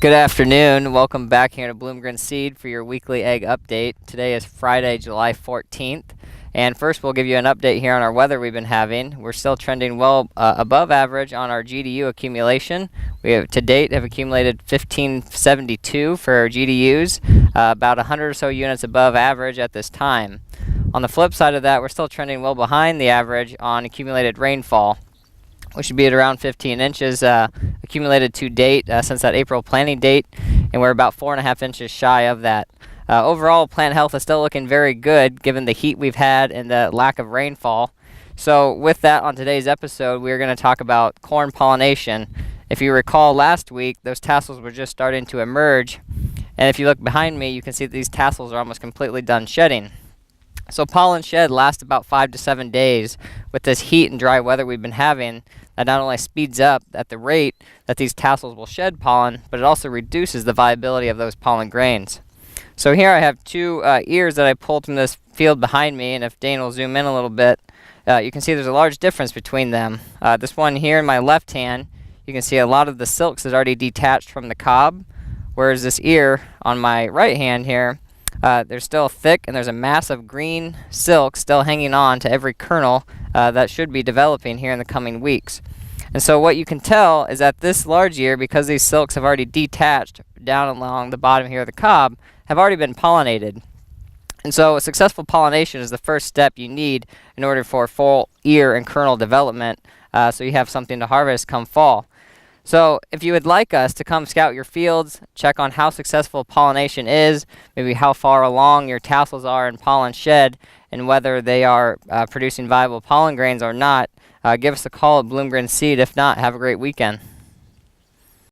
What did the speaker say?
Good afternoon. Welcome back here to Blomgren Seed for your weekly egg update. Today is Friday, July 14th. And first we'll give you an update here on our weather we've been having. We're still trending well above average on our GDU accumulation. We have to date have accumulated 1572 for our GDUs, about 100 or so units above average at this time. On the flip side of that, we're still trending well behind the average on accumulated rainfall. We should be at around 15 inches accumulated to date since that April planting date, and we're about 4.5 inches shy of that. Overall, plant health is still looking very good given the heat we've had and the lack of rainfall. So with that, on today's episode, we're going to talk about corn pollination. If you recall last week, those tassels were just starting to emerge, and if you look behind me, you can see that these tassels are almost completely done shedding. So pollen shed lasts about 5 to 7 days. With this heat and dry weather we've been having, that not only speeds up at the rate that these tassels will shed pollen, but it also reduces the viability of those pollen grains. So here I have two ears that I pulled from this field behind me, and if Dane will zoom in a little bit, you can see there's a large difference between them. This one here in my left hand, you can see a lot of the silks is already detached from the cob, whereas this ear on my right hand here, they're still thick, and there's a mass of green silk still hanging on to every kernel that should be developing here in the coming weeks. And so what you can tell is that this large ear, because these silks have already detached down along the bottom here of the cob, have already been pollinated. And so a successful pollination is the first step you need in order for full ear and kernel development, so you have something to harvest come fall. So if you would like us to come scout your fields, check on how successful pollination is, maybe how far along your tassels are in pollen shed, and whether they are producing viable pollen grains or not, give us a call at Blomgren Seed. If not, have a great weekend.